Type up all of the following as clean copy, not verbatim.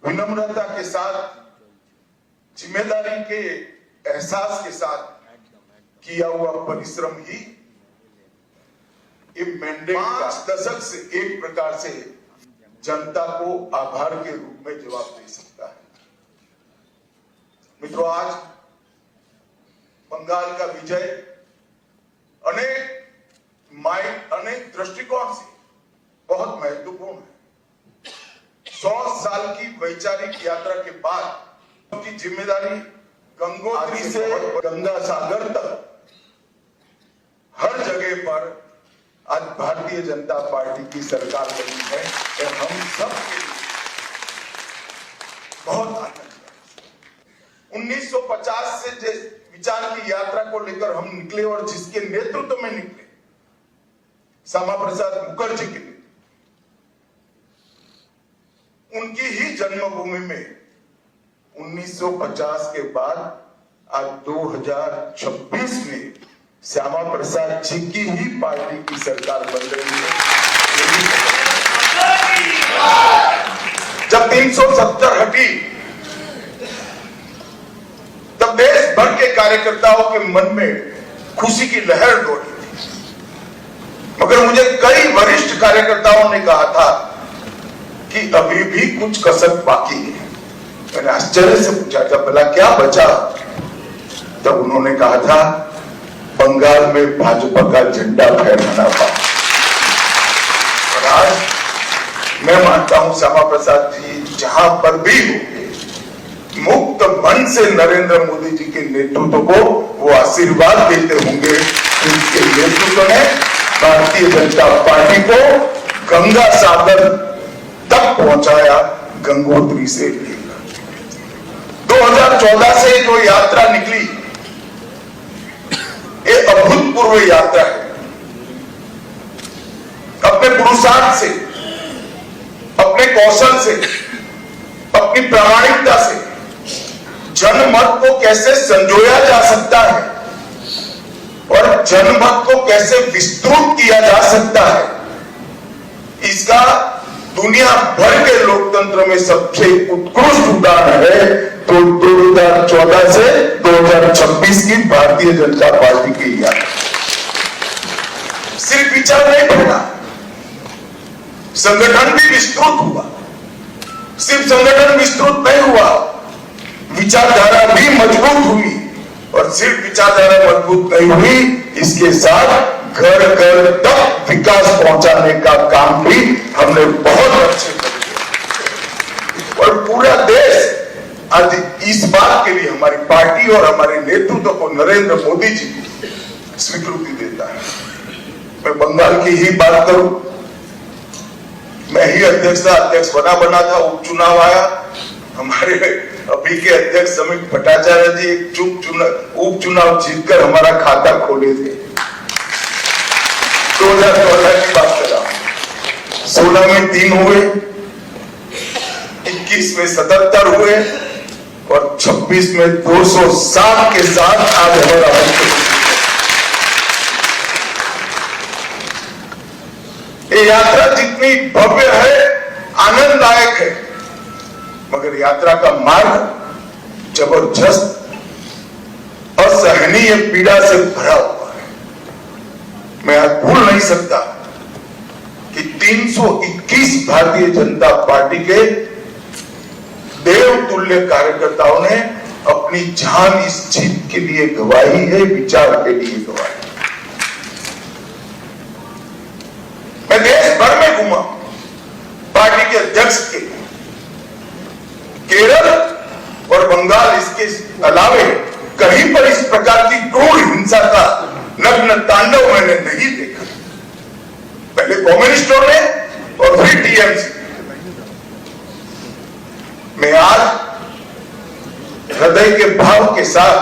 विनम्रता के साथ, जिम्मेदारी के एहसास के साथ किया हुआ परिश्रम ही ये मैंडेट 5 दशक से एक प्रकार से जनता को आभार के रूप में जवाब दे सकता है। मित्रों, आज बंगाल का विजय अनेक दृष्टिकोण से बहुत महत्वपूर्ण है। 100 साल की वैचारिक यात्रा के बाद की जिम्मेदारी गंगोत्री से गंगा सागर तक हर जगह पर आज भारतीय जनता पार्टी की सरकार बनी है। और हम सब के लिए बहुत आनंद है। 1950 से जिस विचार की यात्रा को लेकर हम निकले और जिसके नेतृत्व में निकले, श्यामा प्रसाद मुखर्जी के लिए, उनकी ही जन्मभूमि में 1950 के बाद आज 2026 में श्यामा प्रसाद जी की ही पार्टी की सरकार बन रही है। जब 370 हटी तब देश भर के कार्यकर्ताओं के मन में खुशी की लहर दौड़ी थी, मगर मुझे कई वरिष्ठ कार्यकर्ताओं ने कहा था कि अभी भी कुछ कसर बाकी है। मैंने आश्चर्य से पूछा था, भला क्या बचा? तब उन्होंने कहा था, बंगाल में भाजपा का झंडा फहराना था। और आज मैं मानता हूं श्यामा प्रसाद जी जहां पर भी होंगे, मुक्त मन से नरेंद्र मोदी जी के नेतृत्व को वो आशीर्वाद देते होंगे। उनके नेतृत्व ने भारतीय जनता पार्टी को गंगा सागर तक पहुंचाया, गंगोत्री से लेकर 2014 से जो यात्रा निकली, ये अभूतपूर्व यात्रा है। अपने पुरुषार्थ से, अपने कौशल से, अपनी प्रामाणिकता से जनमत को कैसे संजोया जा सकता है और जनमत को कैसे विस्तृत किया जा सकता है, इसका दुनिया भर के लोकतंत्र में सबसे उत्कृष्ट उदाहरण है। तो 2014 से 2026 की भारतीय जनता पार्टी की यात्रा सिर्फ विचार नहीं बढ़ा, संगठन भी विस्तृत हुआ। सिर्फ संगठन विस्तृत नहीं हुआ, विचारधारा भी मजबूत हुई। और सिर्फ विचारधारा मजबूत नहीं हुई, इसके साथ घर घर तक विकास पहुंचाने का काम भी हमने बहुत अच्छे कर दिया। और पूरा देश आज इस बात के लिए हमारी पार्टी और हमारे नेतृत्व को नरेंद्र मोदी जी स्वीकृति देता है। मैं बंगाल की ही बात करूं, मैं ही अध्यक्ष बना था, उपचुनाव आया, हमारे अभी के अध्यक्ष समीर भट्टाचार्य जी एक उपचुनाव जीतकर हमारा खाता खोले थे। 2014 की बात कर रहा हूं। 16 में 3 हुए, 21 में 77 हुए और 26 में 207 के साथ आज हमारा ये यात्रा जितनी भव्य है, आनंददायक है, मगर यात्रा का मार्ग जबरदस्त, असहनीय पीड़ा से भरा हुआ है। मैं आज भूल नहीं सकता कि 321 भारतीय जनता पार्टी के देवतुल्य कार्यकर्ताओं ने अपनी जान इस जीत के लिए गवाई है, विचार के लिए गवाई। मैं देश भर में घूमा पार्टी के अध्यक्ष के, केरल और बंगाल इसके अलावे कहीं पर इस प्रकार की क्रूर हिंसा का नग्न तांडव मैंने नहीं देखा। पहले कम्युनिस्टों ने और फिर टीएमसी। मैं आज हृदय के भाव के साथ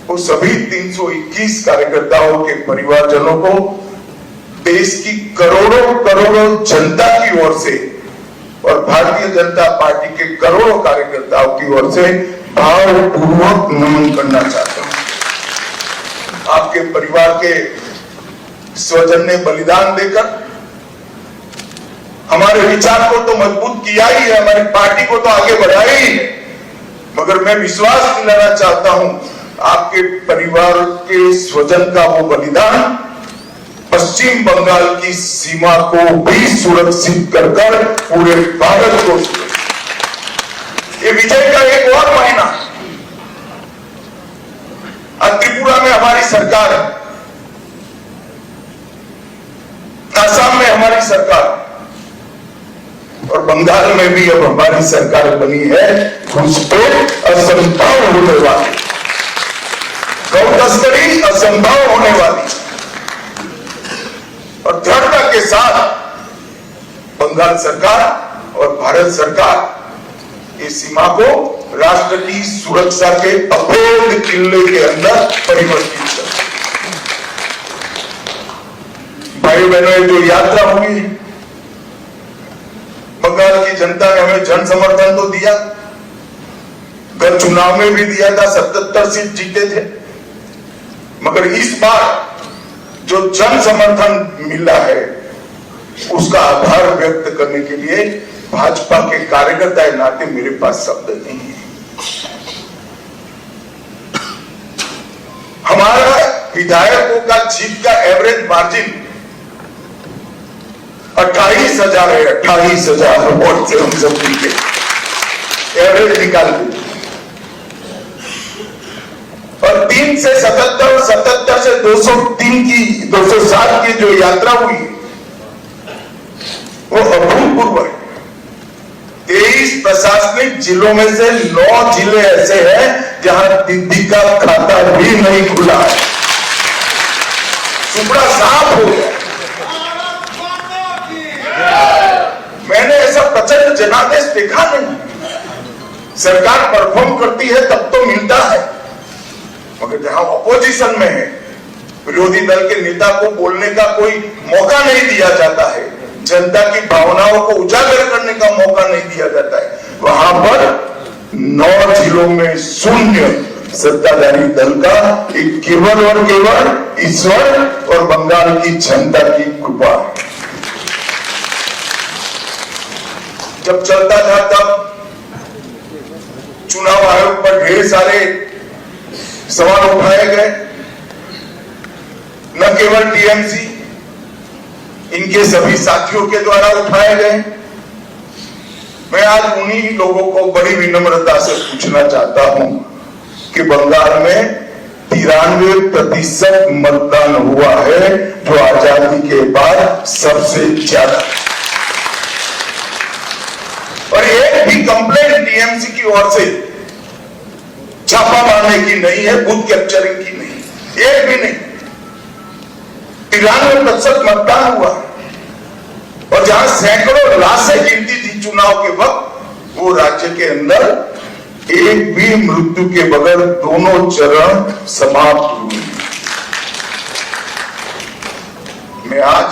वो सभी 321 कार्यकर्ताओं के परिवारजनों को देश की करोड़ों जनता की ओर से और भारतीय जनता पार्टी के करोड़ों कार्यकर्ताओं की ओर से भावपूर्वक नमन करना चाहता हूं। आपके परिवार के स्वजन ने बलिदान देकर हमारे विचार को तो मजबूत किया ही है, हमारी पार्टी को तो आगे बढ़ाया ही है। मगर मैं विश्वास दिलाना चाहता हूं, आपके परिवार के स्वजन का वो बलिदान पश्चिम बंगाल की सीमा को भी सुरक्षित कर पूरे भारत को, ये विजय का एक और महीना। आज त्रिपुरा में हमारी सरकार है, आसाम में हमारी सरकार, और बंगाल में भी अब हमारी सरकार बनी है। घुसपैठ असंभव होने वाली, गौ तस्करी असंभव होने वाली, और दृढ़ता के साथ बंगाल सरकार और भारत सरकार इस सीमा को राष्ट्र की सुरक्षा के अभेद किले के अंदर परिवर्तित कर। भाई बहनों, जो यात्रा हुई, बंगाल की जनता ने हमें जन समर्थन तो दिया, गत चुनाव में भी दिया था, 77 सीट जीते थे। मगर इस बार जो जन समर्थन मिला है, उसका आभार व्यक्त करने के लिए भाजपा के कार्यकर्ता के नाते मेरे पास शब्द नहीं है। हमारा विधायकों का जीत का एवरेज मार्जिन 28,000 है। 28,000 वोट से हम सब जीते, एवरेज निकाल दिए। और 3 से 77, 77 से 203 की 207 की जो यात्रा हुई वो अभूतपूर्व है। 23 प्रशासनिक जिलों में से 9 जिले ऐसे हैं जहां दीदी का खाता भी नहीं खुला है, सुपड़ा साफ हो गया। मैंने ऐसा प्रचंड जनादेश देखा नहीं। सरकार परफॉर्म करती है तब तो मिलता है, मगर जहां ऑपोजिशन में है, विरोधी दल के नेता को बोलने का कोई मौका नहीं दिया जाता है, जनता की भावनाओं को उजागर करने का मौका नहीं दिया जाता है, वहां पर 9 जिलों में शून्य सत्ताधारी दल का एक केवल और केवल ईश्वर और बंगाल की जनता की कृपा। जब चलता था तब चुनाव आयोग पर ढेर सारे सवाल उठाए गए, न केवल टीएमसी, इनके सभी साथियों के द्वारा उठाए गए। मैं आज उन्हीं लोगों को बड़ी विनम्रता से पूछना चाहता हूं कि बंगाल में 93% मतदान हुआ है, जो आजादी के बाद सबसे ज्यादा, और एक भी कंप्लेंट टीएमसी की ओर से छापा मारने की नहीं है, बूथ कैप्चरिंग की नहीं, एक भी नहीं। 93% मतदान हुआ, और जहां सैकड़ों लाशें गिनती थी चुनाव के वक्त, वो राज्य के अंदर एक भी मृत्यु के बगैर दोनों चरण समाप्त हुए। मैं आज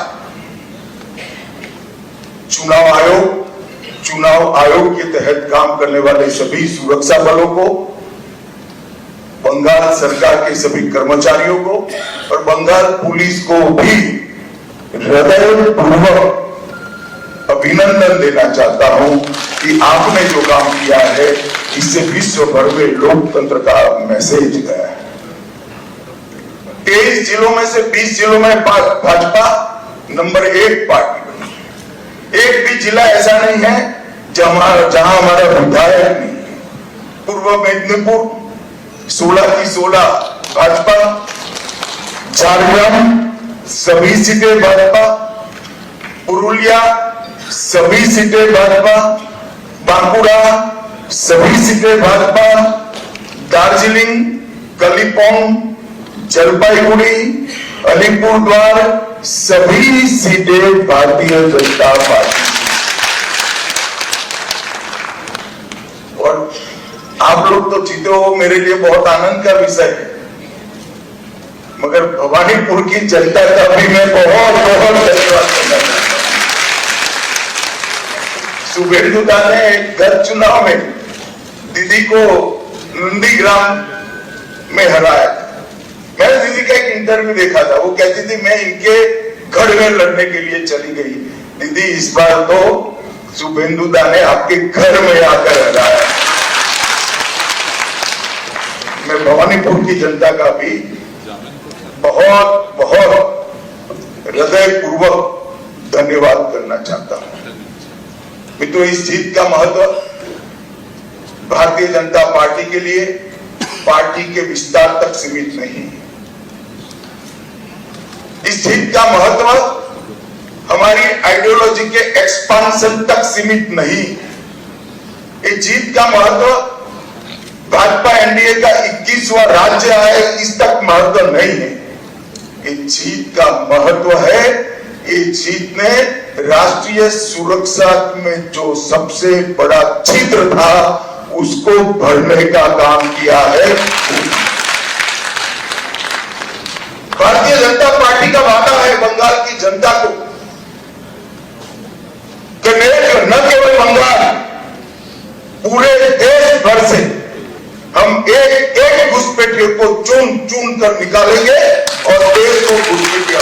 चुनाव आयोग के तहत काम करने वाले सभी सुरक्षा बलों को, बंगाल सरकार के सभी कर्मचारियों को और बंगाल पुलिस को भी हृदयपूर्वक अभिनंदन देना चाहता हूं कि आपने जो काम किया है, इससे विश्व भर में लोकतंत्र का मैसेज गया है। 23 जिलों में से 20 जिलों में भाजपा नंबर 1 पार्टी बनी। एक भी जिला ऐसा नहीं है जहां हमारा विधायक नहीं। पूर्व मेदिनीपुर 16 की 16 भाजपा, झारखंड सभी सीटें भाजपा, पुरुलिया सभी सीटें भाजपा, बांकुड़ा सभी सीटें भाजपा, दार्जिलिंग, कलिम्पोंग, जलपाईगुड़ी, अलीपुरद्वार सभी सीटें भारतीय जनता पार्टी। और आप लोग तो जीते हो, मेरे लिए बहुत आनंद का विषय है, मगर भवानीपुर की जनता का भी मैं बहुत बहुत धन्यवाद करना चाहता हूं। शुभेंदुदा ने गत चुनाव में दीदी को नंदीग्राम में हराया। मैंने दीदी का एक इंटरव्यू देखा था, वो कहती थी मैं इनके गढ़ में लड़ने के लिए चली गई। दीदी इस बार तो शुभेंदु दा ने आपके घर में आकर हराया। मैं भवानीपुर की जनता का भी बहुत बहुत हृदयपूर्वक धन्यवाद करना चाहता हूं। मित्रों, इस जीत का महत्व भारतीय जनता पार्टी के लिए पार्टी के विस्तार तक सीमित नहीं। इस जीत का महत्व हमारी आइडियोलॉजी के एक्सपांशन तक सीमित नहीं। इस जीत का महत्व भाजपा एनडीए का 21वां राज्य आए इस तक महत्व नहीं है। इस जीत का महत्व है, ये जीत ने राष्ट्रीय सुरक्षा में जो सबसे बड़ा छिद्र था उसको भरने का काम किया है। भारतीय जनता पार्टी का वादा है बंगाल की जनता को कि न केवल बंगाल, पूरे देश भर से हम एक एक घुसपैठियों को चुन चुन कर निकालेंगे और देश को घुसपैठिया।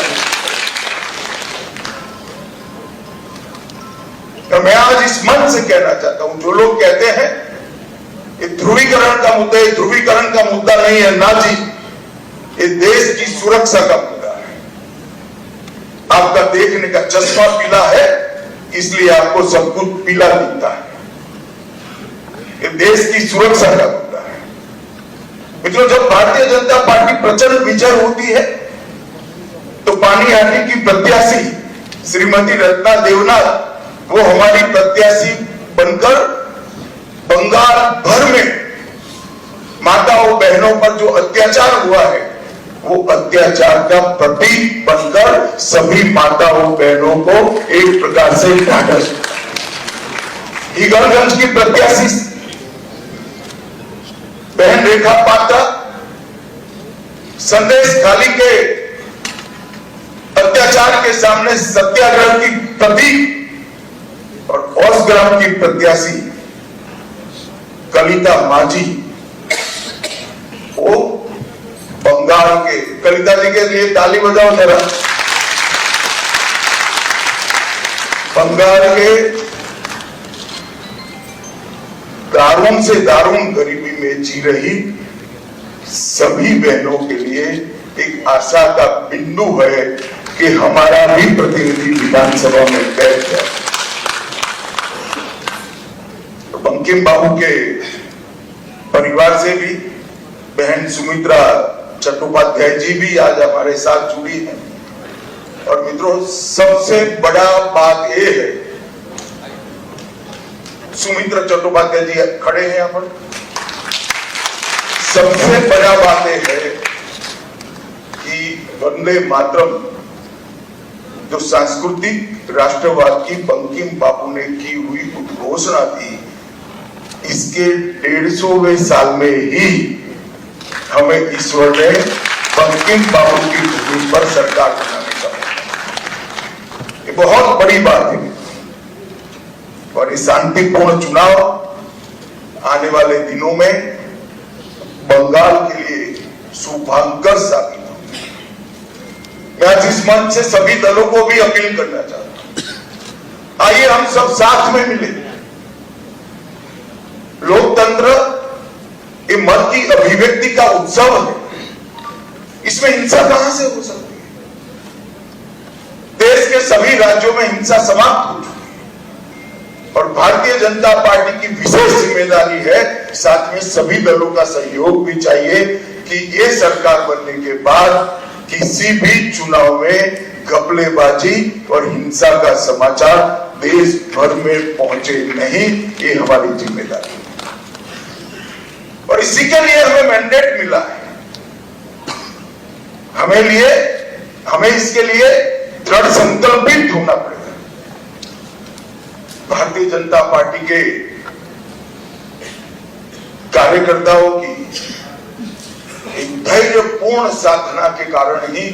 तो मैं आज इस मंच से कहना चाहता हूं, जो लोग कहते हैं ये ध्रुवीकरण का मुद्दा, ये ध्रुवीकरण का मुद्दा नहीं है ना जी, ये देश की सुरक्षा का मुद्दा है। आपका देखने का चश्मा पीला है इसलिए आपको सब कुछ पीला दिखता है। ये देश की सुरक्षा का मुद्दा है। मित्रों, जब भारतीय जनता पार्टी प्रचंड विजय होती है तो पानीहाटी की प्रत्याशी श्रीमती रत्ना देवनाथ वो हमारी प्रत्याशी बनकर बंगाल भर में माताओं बहनों पर जो अत्याचार हुआ है वो अत्याचार का प्रतीक बनकर सभी माताओं बहनों को एक प्रकार से ढांढस। ईगलगंज की प्रत्याशी बहन रेखा पात्रा संदेश खाली के अत्याचार के सामने सत्याग्रह की प्रतीक, और औसग्राम की प्रत्याशी कलिता माझी वो बंगाल के, कलिता जी के लिए ताली बजाओ जरा, बंगाल के दारुण से दारुण गरीबी में जी रही सभी बहनों के लिए एक आशा का बिंदु है कि हमारा भी प्रतिनिधि विधानसभा में बैठ जाए। बंकिम बाबू के परिवार से भी बहन सुमित्रा चट्टोपाध्याय जी भी आज हमारे साथ जुड़ी हैं। और मित्रों, सबसे बड़ा बात यह है, सुमित्रा चट्टोपाध्याय जी खड़े हैं यहाँ पर, सबसे बड़ा बात यह है कि वंदे मातरम जो सांस्कृतिक राष्ट्रवाद की बंकिम बाबू ने की हुई उद्घोषणा थी, इसके 150वें साल में ही हमें ईश्वर ने बंकिम बाबू की भूमि पर सरकार बनाने का, ये बहुत बड़ी बात है। और इस शांतिपूर्ण चुनाव आने वाले दिनों में बंगाल के लिए शुभांकर साबित हो। मैं आज इस मंच से सभी दलों को भी अपील करना चाहता हूं, आइए हम सब साथ में मिले। लोकतंत्र ये मत की अभिव्यक्ति का उत्सव है, इसमें हिंसा कहां से हो सकती है? देश के सभी राज्यों में हिंसा समाप्त हो चुकी है और भारतीय जनता पार्टी की विशेष जिम्मेदारी है, साथ में सभी दलों का सहयोग भी चाहिए कि ये सरकार बनने के बाद किसी भी चुनाव में घपलेबाजी और हिंसा का समाचार देश भर में पहुंचे नहीं, ये हमारी जिम्मेदारी है। और इसी के लिए हमें मैंडेट मिला है। हमें इसके लिए दृढ़ संकल्पित होना पड़ेगा। भारतीय जनता पार्टी के कार्यकर्ताओं की एक धैर्यपूर्ण साधना के कारण ही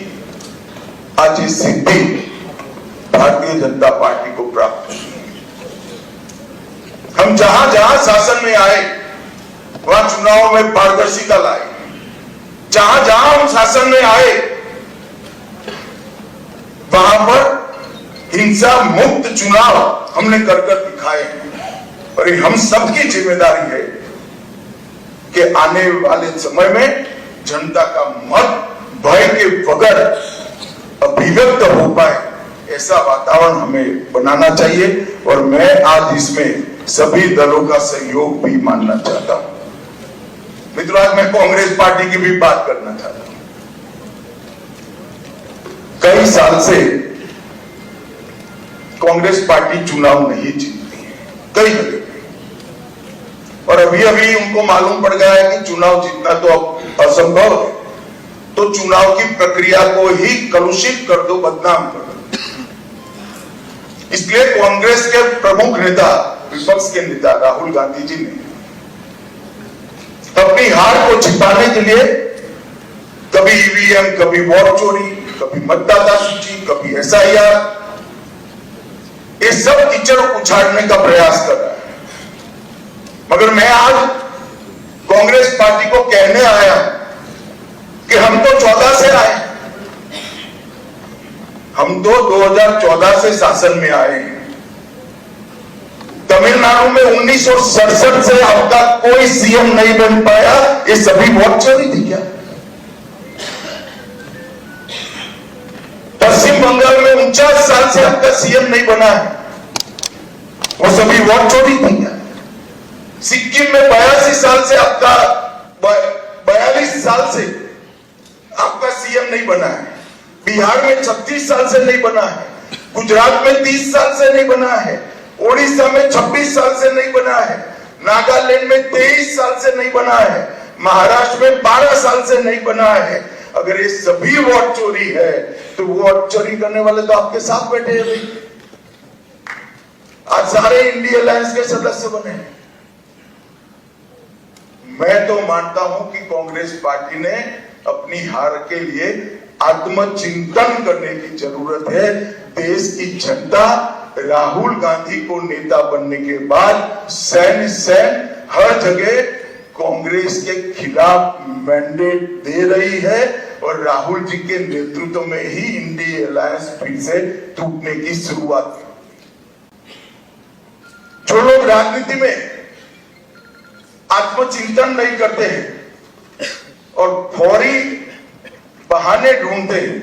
आज ये सिद्धि भारतीय जनता पार्टी को प्राप्त हुई। हम जहां जहां शासन में आए वहां चुनाव में पारदर्शिता लाए, जहां जहां हम शासन में आए वहां पर हिंसा मुक्त चुनाव हमने कर दिखाए हैं और ये हम सबकी जिम्मेदारी है कि आने वाले समय में जनता का मत भय के बगैर अभिव्यक्त हो पाए ऐसा वातावरण हमें बनाना चाहिए और मैं आज इसमें सभी दलों का सहयोग भी मानना चाहता हूं। मित्रों, आज मैं कांग्रेस पार्टी की भी बात करना चाहता हूं। कई साल से कांग्रेस पार्टी चुनाव नहीं जीतती है कई जगह पे, और अभी अभी उनको मालूम पड़ गया है कि चुनाव जीतना तो अब असंभव है, तो चुनाव की प्रक्रिया को ही कलुषित कर दो, बदनाम कर दो। इसलिए कांग्रेस के प्रमुख नेता, विपक्ष के नेता राहुल गांधी जी ने अपनी हार को छिपाने के लिए कभी ईवीएम, कभी वोट चोरी, कभी मतदाता सूची, कभी एसआईआर, ये सब कीचड़ उछाड़ने का प्रयास कर रहा है। मगर मैं आज कांग्रेस पार्टी को कहने आया कि हम तो 14 से आए, हम तो 2014 से शासन में आए हैं। तमिलनाडु में 1967 से अब तक कोई सीएम नहीं बन पाया, ये सभी वोट चोरी थी क्या? पश्चिम बंगाल में 49 साल से अब तक सीएम नहीं बना है, वो सभी वोट चोरी थी क्या? सिक्किम में 82 साल से अब तक 42 साल से आपका सीएम नहीं बना है, बिहार में 36 साल से नहीं बना है, गुजरात में 30 साल से नहीं बना है, ओडिशा में 26 साल से नहीं बना है, नागालैंड में 23 साल से नहीं बना है, महाराष्ट्र में 12 साल से नहीं बना है। अगर ये सभी वोट चोरी है तो वोट चोरी करने वाले तो आपके साथ बैठे हैं भाई। आज सारे इंडिया अलायंस के सदस्य बने हैं। मैं तो मानता हूं कि कांग्रेस पार्टी ने अपनी हार के लिए आत्मचिंतन करने की जरूरत है। देश की जनता राहुल गांधी को नेता बनने के बाद सैन हर जगह कांग्रेस के खिलाफ मैंडेट दे रही है और राहुल जी के नेतृत्व में ही इंडिया अलायंस फिर से टूटने की शुरुआत हुई। जो लोग राजनीति में आत्मचिंतन नहीं करते हैं और फौरी बहाने ढूंढते हैं,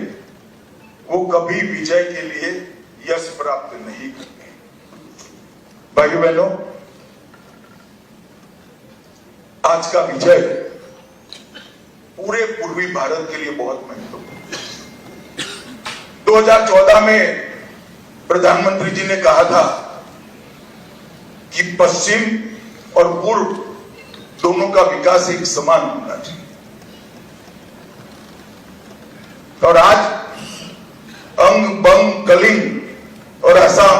वो कभी विजय के लिए यश प्राप्त नहीं करते। भाई बहनों, आज का विजय पूरे पूर्वी भारत के लिए बहुत महत्वपूर्ण है। 2014 में प्रधानमंत्री जी ने कहा था कि पश्चिम और पूर्व दोनों का विकास एक समान होना चाहिए, और आज अंग, बंग, कलिंग और असम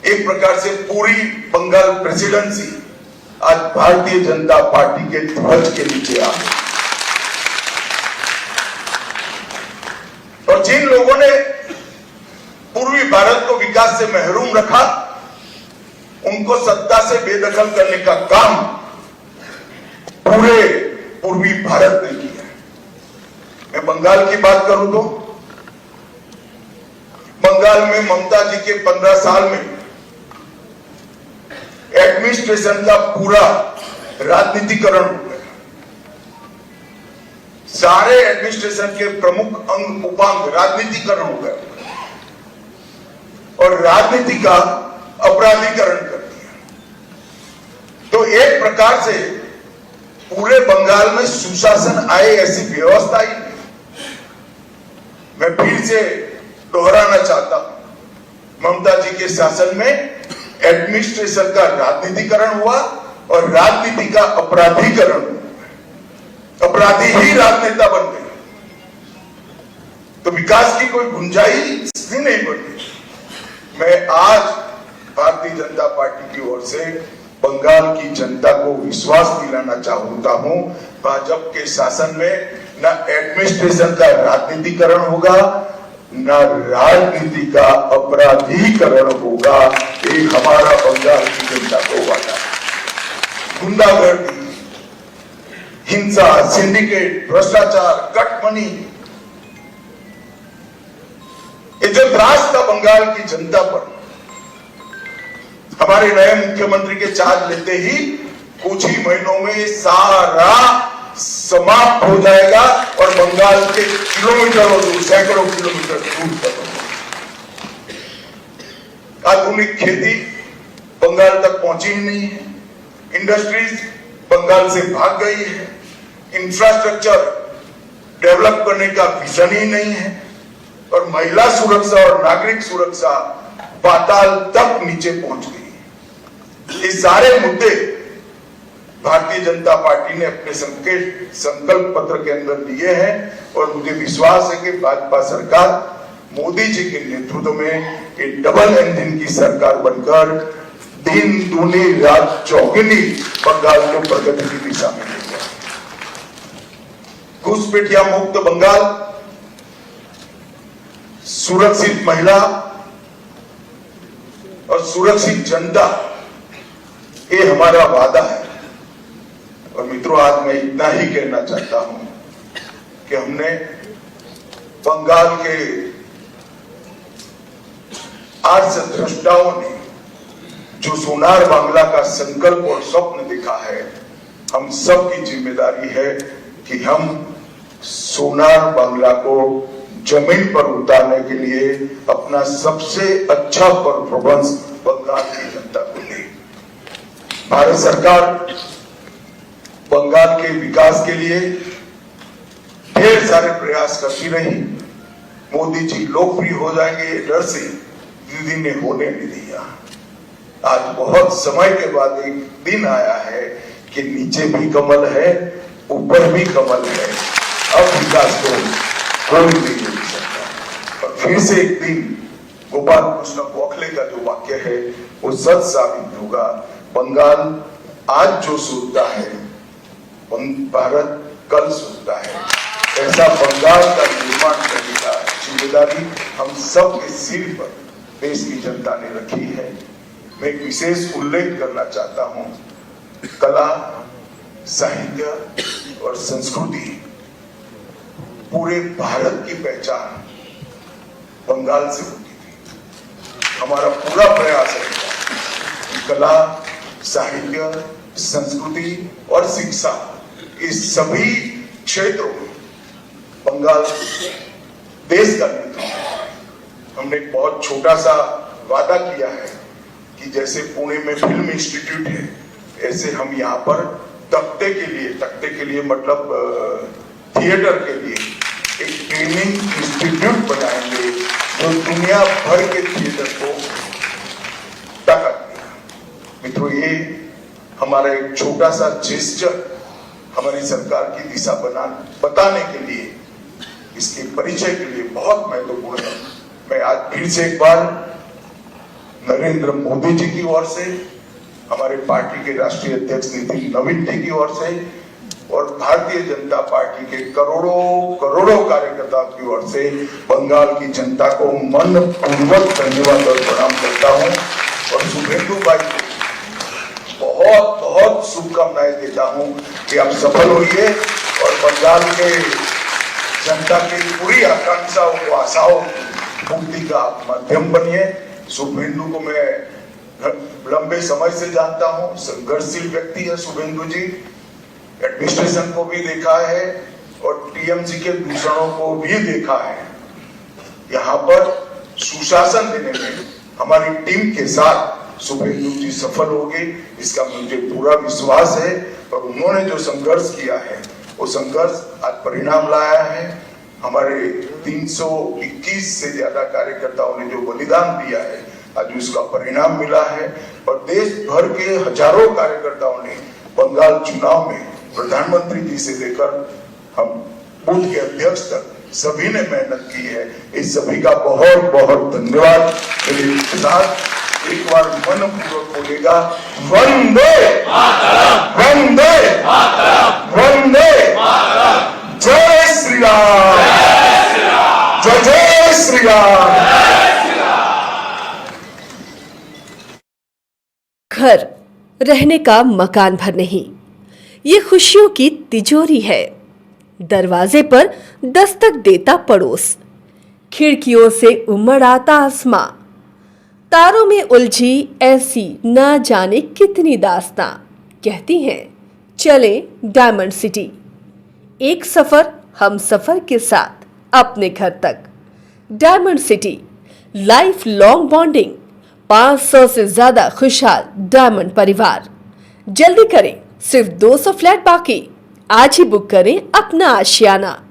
एक प्रकार से पूरी बंगाल प्रेसिडेंसी आज भारतीय जनता पार्टी के ध्वज के नीचे आ गई। और जिन लोगों ने पूर्वी भारत को विकास से महरूम रखा, उनको सत्ता से बेदखल करने का काम पूरे पूर्वी भारत ने किया। मैं बंगाल की बात करूं तो बंगाल में ममता जी के 15 साल में एडमिनिस्ट्रेशन का पूरा राजनीतिकरण हो गया। सारे एडमिनिस्ट्रेशन के प्रमुख अंग उपांग राजनीतिकरण हो गया और राजनीति का अपराधीकरण कर दिया। तो एक प्रकार से पूरे बंगाल में सुशासन आए ऐसी व्यवस्था ही नहीं। मैं फिर से दोहराना चाहता हूं, ममता जी के शासन में एडमिनिस्ट्रेशन का राजनीतिकरण हुआ और राजनीति का अपराधीकरण हुआ। अपराधी ही राजनेता बन गए, तो विकास की कोई गुंजाइश ही नहीं बनी। मैं आज भारतीय जनता पार्टी की ओर से बंगाल की जनता को विश्वास दिलाना चाहता हूं, भाजपा के शासन में न एडमिनिस्ट्रेशन का राजनीतिकरण होगा, न राजनीति का अपराधीकरण होगा। ये हमारा बंगाल की जनता को वादा है। गुंडागर्दी, हिंसा, सिंडिकेट, भ्रष्टाचार, कटमनी, ये जो त्रास था बंगाल की जनता पर, हमारे नए मुख्यमंत्री के चार्ज लेते ही कुछ ही महीनों में सारा समाप्त हो जाएगा और बंगाल के किलोमीटरों दूर, सैकड़ों किलोमीटर दूर तक आधुनिक खेती बंगाल तक पहुंची ही नहीं है, इंडस्ट्रीज बंगाल से भाग गई है, इंफ्रास्ट्रक्चर डेवलप करने का विजन ही नहीं है और महिला सुरक्षा और नागरिक सुरक्षा पाताल तक नीचे पहुंच गई है। ये सारे मुद्दे भारतीय जनता पार्टी ने अपने संकल्प पत्र के अंदर लिए हैं और मुझे विश्वास है कि भाजपा सरकार मोदी जी के नेतृत्व में एक डबल इंजन की सरकार बनकर दिन दूनी रात चौगुनी बंगाल को प्रगति की दिशा में ले जाए। घुसपैठिया मुक्त बंगाल, सुरक्षित महिला और सुरक्षित जनता, ये हमारा वादा है। और मित्रों, आज मैं इतना ही कहना चाहता हूं कि हमने बंगाल के आर्ष द्रष्टाओं ने जो सोनार बांग्ला का संकल्प और स्वप्न देखा है, हम सबकी जिम्मेदारी है कि हम सोनार बांग्ला को जमीन पर उतारने के लिए अपना सबसे अच्छा परफॉर्मेंस बंगाल की जनता को दे। भारत सरकार बंगाल के विकास के लिए ढेर सारे प्रयास करती रही। मोदी जी लोकप्रिय हो जाएंगे ये डर से दीदी ने होने नहीं दिया। आज बहुत समय के बाद एक दिन आया है कि नीचे भी कमल है, ऊपर भी कमल है। अब विकास को कोई नहीं रोक सकता। और फिर से एक दिन गोपाल कृष्ण गोखले का जो वाक्य है वो सच साबित होगा। बंगाल आज जो सोचता है भारत कल सोचता है। ऐसा बंगाल का निर्माण करने का जिम्मेदारी हम सब के सिर पर देश की जनता ने रखी है। मैं एक विशेष उल्लेख करना चाहता हूं, कला, साहित्य और संस्कृति पूरे भारत की पहचान बंगाल से होती थी। हमारा पूरा प्रयास है कि कला, साहित्य, संस्कृति और शिक्षा, इस सभी क्षेत्रों में बंगाल देश का नेतृत्व। हमने एक बहुत छोटा सा वादा किया है कि जैसे पुणे में फिल्म इंस्टीट्यूट है, ऐसे हम यहाँ पर तख्ते के लिए मतलब थिएटर के लिए एक ट्रेनिंग इंस्टीट्यूट बनाएंगे जो दुनिया भर के थिएटर को ताकत देगा। मित्रों, ये हमारा एक छोटा सा जेस्चर हमारी सरकार की दिशा बताने के लिए, इसके परिचय के लिए बहुत महत्वपूर्ण है। मैं आज फिर से एक बार नरेंद्र मोदी जी की ओर से, हमारे पार्टी के राष्ट्रीय अध्यक्ष नितिन नवीन जी की ओर से और भारतीय जनता पार्टी के करोड़ों कार्यकर्ताओं की ओर से बंगाल की जनता को मनपूर्वक धन्यवाद और प्रणाम करता हूं और शुभेंदु भाई को बहुत बहुत शुभकामनाएं देता हूं कि आप सफल होइए और बंगाल के जनता की पूरी आकांक्षाओं को, आशाओं पूर्ति का माध्यम बनिए। शुभेंदु को मैं लंबे समय से जानता हूं, संघर्षशील व्यक्ति है शुभेंदु जी। एडमिनिस्ट्रेशन को भी देखा है और टीएमसी के दूषणों को भी देखा है। यहाँ पर सुशासन देने में हमारी टीम के साथ शुभेंदु जी सफल होंगे, इसका मुझे पूरा विश्वास है। और उन्होंने जो संघर्ष किया है वो संघर्ष आज परिणाम लाया है। हमारे 321 से ज्यादा कार्यकर्ताओं ने जो बलिदान दिया है, आज उसका परिणाम मिला है। और देश भर के हजारों कार्यकर्ताओं ने बंगाल चुनाव में प्रधानमंत्री जी से लेकर हम बूथ के अध्यक्ष तक सभी ने मेहनत की है। इस सभी का बहुत बहुत धन्यवाद। मेरे साथ एक बार मनपूर्वक बोलेगा, वंदे वंदे वंदे, जय श्री राम, जय श्री राम। घर रहने का मकान भर नहीं, ये खुशियों की तिजोरी है। दरवाजे पर दस्तक देता पड़ोस, खिड़कियों से उमड़ आता आसमां, तारों में उलझी ऐसी ना जाने कितनी दास्तां। कहती हैं चले डायमंड सिटी, एक सफर हम सफर के साथ अपने घर तक। Diamond city, life long bonding, 500 से ज्यादा खुशहाल डायमंड परिवार। जल्दी करें, सिर्फ 200 फ्लैट बाकी। आज ही बुक करें अपना आशियाना।